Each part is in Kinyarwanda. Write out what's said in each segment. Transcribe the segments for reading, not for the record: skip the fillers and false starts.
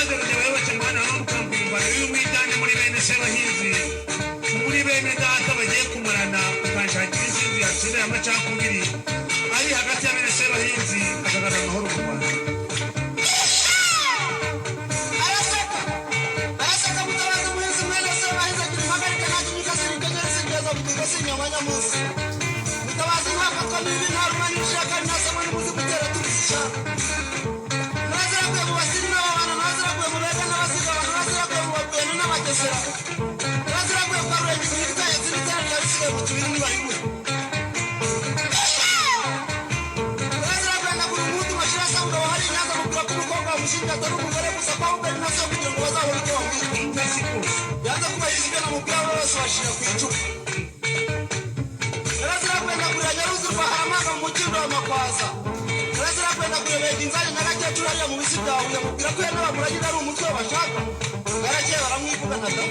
Mother, the way what you want to come, but you meet down in abiri ari hagati ya bene Sebahinzi akagana amahoro mu Rwanda. arasaka mutabazi muhinzi mwene Sebahinzi agira impagarika ntagira imikasire ikenyereza ingeza mu kigasi inyama nyamuzi mutabazi ntafatwa n'ibi nta rumanishira kandi ntasabwa n'umuzi gutera tubisha naziraguye mu basiri n'ababana naziraguye mu bega n'abasiga abantu naziraguye mu babwene n'abagesera naziraguye kwa rurengi zibitaye zibitera ntiyabisigaye mu tubiri nibarigure naziraguye nagura umuhutu mashira asanga wahari inyanza mukura k'umukobwa wamushinga atari umugore gusa kwa ubwari nase kugira ngo bazabone icyo bamwita yanze kubahiriza ibyo namubwira abo bose bashira ku icumu naziraguye nagurira nyaruzi rwa haramanga mu mukindo wa makwaza naziraguye nagurira bega inzani na gakecuru hariya mu bisi byawe yamubwira ko yena bamuragira ari umutwe bashaka garakeye baramwivuganaga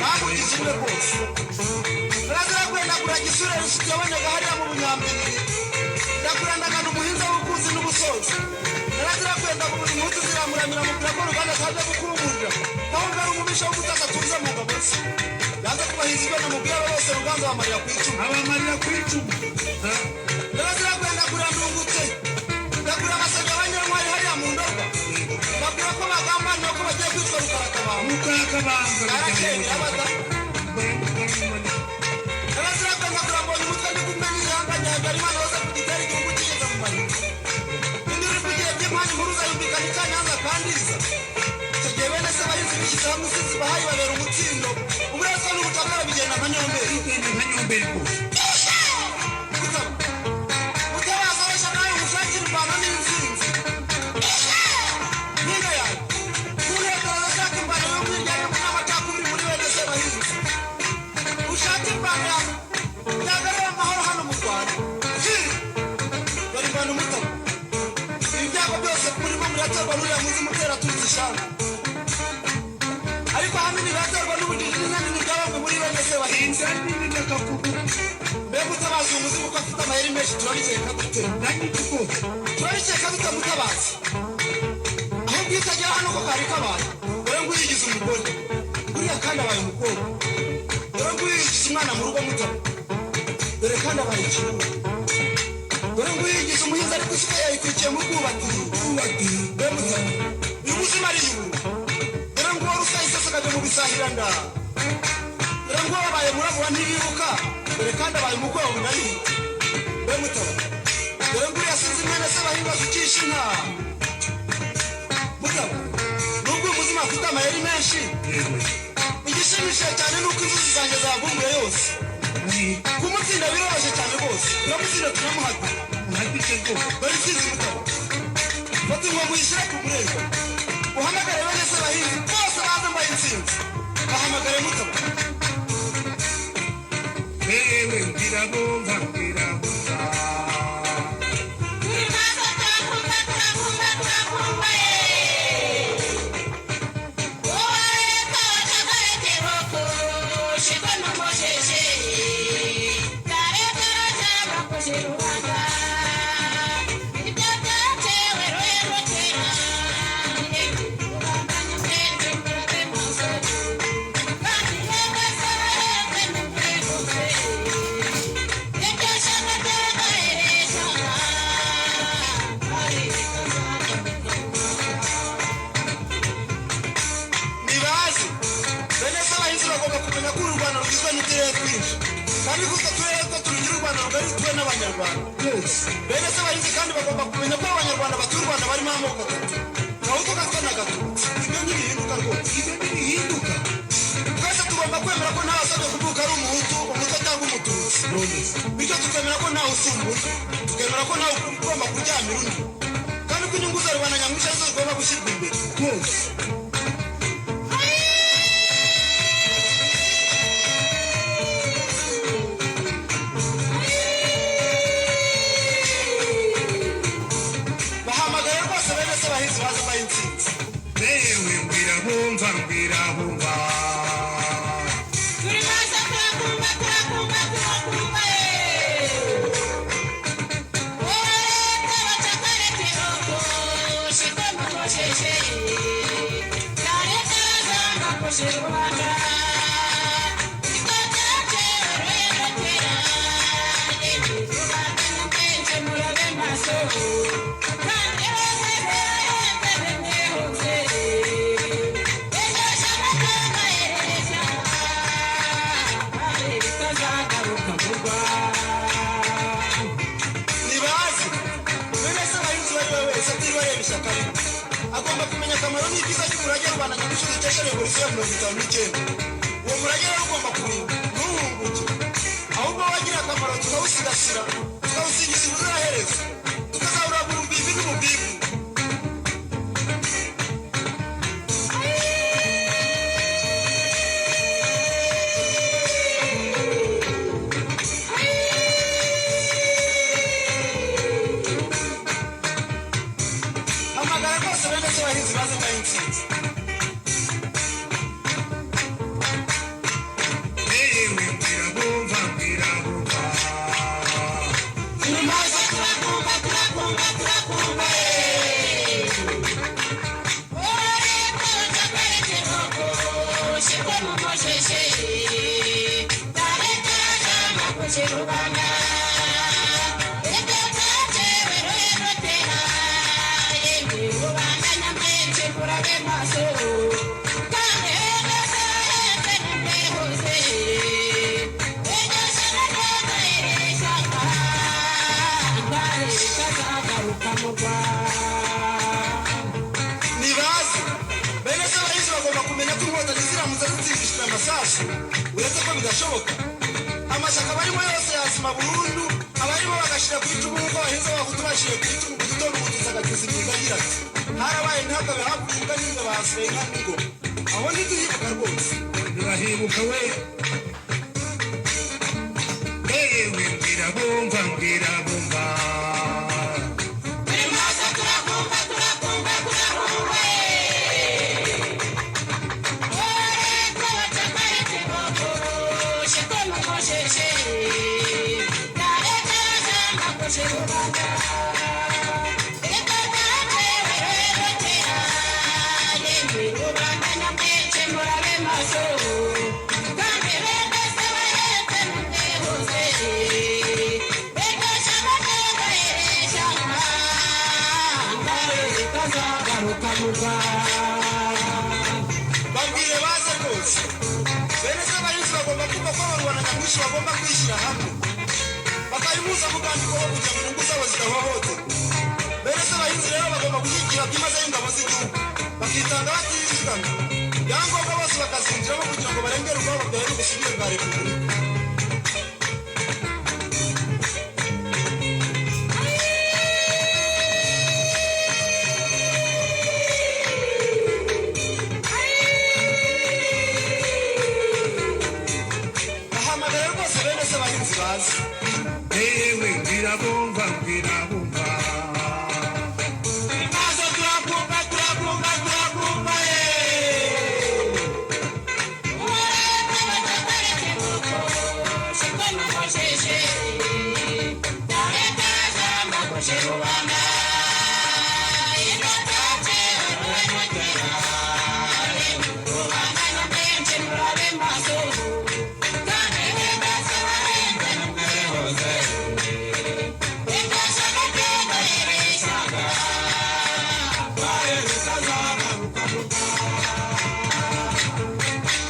bamugize imwe rwose naziraguye nagura gisure rushuti yaboneka hariya mu bunyambiriri ndagura ndagana umuhinza w'ubukunzi n'ubusozi naziraguye ndagura impuzu ziramuramira mubwira ko uruganda ataje gukurumurira aho ngari umubisha w'ubutaka atuze mu ngabo ze yanze kubahiriza ibyo namubwira bose ruganza bamarira ku icumu abamarira ku icumu naziraguye ndagura ndungutse ndagura amasabye abanyarwari hariya mu ndorwa babwira ko bagambaniye ko bagiye kwitwa rukarakabanga rukarakabanga garakeye abada naziraguye ndagura mbonye umutwe ndi kumwe n'ihanga nyagara imana yose ku gitera igihugu kigeze mu marira indi uri kugiye by'impani impuruza yumvikana icya nyanza kandiza icyo gihe bene Sebahinzi bishyize hamwe usizi bahayi babera umutsindo uburetwa n'ubucakara bigenda nka nyomberi rwose mutabazi abeshya nawe umushakira imvano n'intsinzi nina yawe kuregereza ashaka imvano y'umwiryane n'amacakubiri muri bene Sebahinzi ushaka imvano yawe yagarura amahoro hano mu Rwanda dore imvano umutabo ibi byago byose murimo muraterwa n'uriya muzi mutera tuzi ishanga ariko ahanini biraterwa n'ubujiji n'inanini bya bamwe muri bene Sebahinzi inzani n'akavuga mbega mutabazi umuzi kuko afite amayeri menshi turabikeka dute turabikeka dute mutabazi aho bwitagera hano ko kari kabaye dore ngo uyigize umugore buriya kandi abaye umukobwa dore ngo uyigize umwana mu rugo mutabo dore kandi abaye ikibuga dore ngo uyigize umuhinzi ariko isuka yayikurikiye mu bwubati dore mutabo uyu muzima ari ibura dore ngo uwo rusahise akajya mu bisahira ndaha dore ngo wabaye murabuwa ntibibuka dore kandi abaye umugongo ndayita dore mutaba dore ngo yasize imyenda Sebahinzi azukisha inka mutaba nubwo uyu muzima afite amayeri menshi igishimishije cyane nuko inzuzi zanjye zavumbuye yose kumutsinda biroroshye cyane rwose turamutsinda turamuhata dore isinzi mutaba fata inkongo uyishyire ku murego uhamagare bene Sebahinzi bose baze mbaye intsinzi bahamagare mutaba ewe mbirabumva mbirabumva kandi gusa turere ko turugira u Rwanda rugari tuwe n'abanyarwanda bene Sebahinzi kandi bagomba kumenya ko abanyarwanda batuye u Rwanda barimo amoko atatu gahutu gatwa na gatutsi ibyo ntibihinduka rwose ibyo ntibihinduka twese tugomba kwemera ko ntawasabye kuvuka ari umuhutu umutwe cyangwa umututsi bityo tukemera ko ntawe usumba undi tukemera ko ntawe ugomba kuryamira undi kandi ko inyungu za rubanda nyamwinshi arizo zigomba gushyirwa imbere rwose Sebahinzi baza mbaye intsinzi ewe mbirabumva mbirabumva polisi ya 59 uwo murage rero ugomba kurinda ntuhunguke ahubwo wagira akamaro tukawusigasira tukawusingiza ubuziraherezo tukazabura burumbibi n'umubibi hamagara rwose bene se bahinzi baze ngaho intsinzi nibaze bene se abahinzi bagomba kumenya ko inkotanyi ziramutse zitsindishije amasasu uretse ko bidashoboka amashyaka barimo yose yazima burundu abarimo bagashyira ku icumu nk'uko abahinzi b'abahutu bashyiriye ku icumu ku gitondo ubututsi agatiza imihigo agira ati harabaye ntihakabe havuga n'imwe bahasigaye nka nigo aho ntituhibuka rwose turahibuka we yewe mbwira bumva mbwira bumva babwire baze rwose bene se abahinzi bagomba kumva ko abarwana nyamwinshi bagomba kwishyira hamwe bakayihuza mu rwandiko wo kugira ngo inyungu zabo zidahohoterwa bene se abahinzi rero bagomba gushyigikira byimazeyo ingabo z'igihugu bakitanga batizigama ibyangombwa bose bakazinjiramo kugira ngo barengere ubwabo bwawe n'ubusugire bwa repubulika bahamagara rwose bene se abahinzi bazi yewe mbwira bumva mbwira bumva maze turakumva turakumva turakumva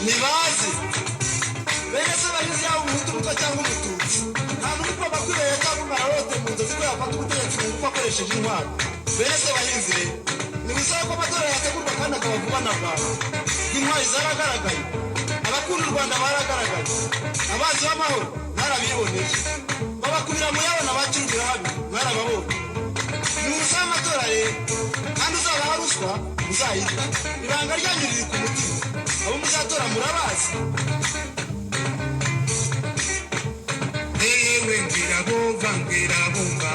nibaze bene se abahinzi yaba umuhutu muto cyangwa umututsi nta n'umwe ugomba kwibera cyangwa umararote mu nzozi ko yafata ubutegetsi mu ngufu akoresheje intwaro bene se abahinzi rero ntibisaba ko amatora yategurwa kandi akaba vuba na bwangu intwari zaragaragaye abakunda u rwanda baragaragaye abazi b'amahoro mwarabiboneye babakubira mu yabo n'abakirukira habi mwarababonye nimusaba amatora rero kandi uzabaha ruswa muzayirya ibanga ryanyu riri ku mutima abo muzatora murabazi yewe mbwira bumva mbwira bumva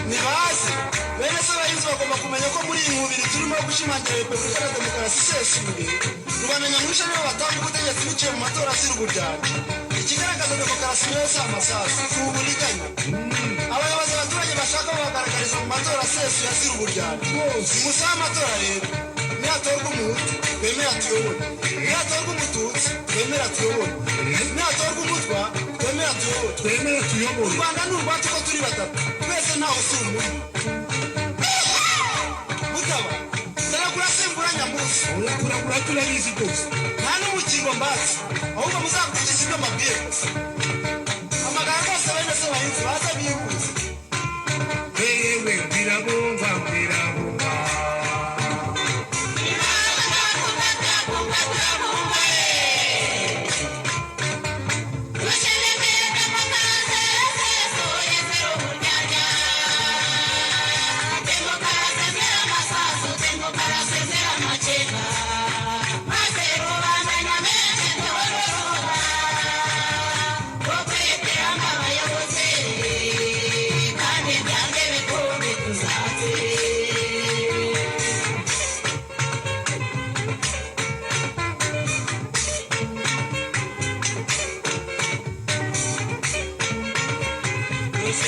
nibaze bene se abahinzi bagomba kumenya ko muri iyi nkubiri turimo gushimangira repubulika ya demokarasi isesuye rubanda nyamwinshi nibo batanga ubutegetsi biciye mu matora azira uburyarya ikigaragaza demokarasi niyo si amasasu si uburiganya abayobozi abaturage bashaka babagaragariza mu matora asesuye azira uburyarya nimusabe amatora rero nihatorwa umuhutu twemera tuyobore nihatorwa umututsi twemera tuyobore nihatorwa umutwa twemera tuyobore u rwanda ni urwacu ko turi batatu twese ntawe si umwe mutaba ndaragura simbura nyamunsi urakuragura turabizi rwose nta n'umukingo mbazi ahubwo muzakurikiza ibyo mbabwira amagara rwose bene se bahinzi baza bihuza yewe birabumva birabumva Ese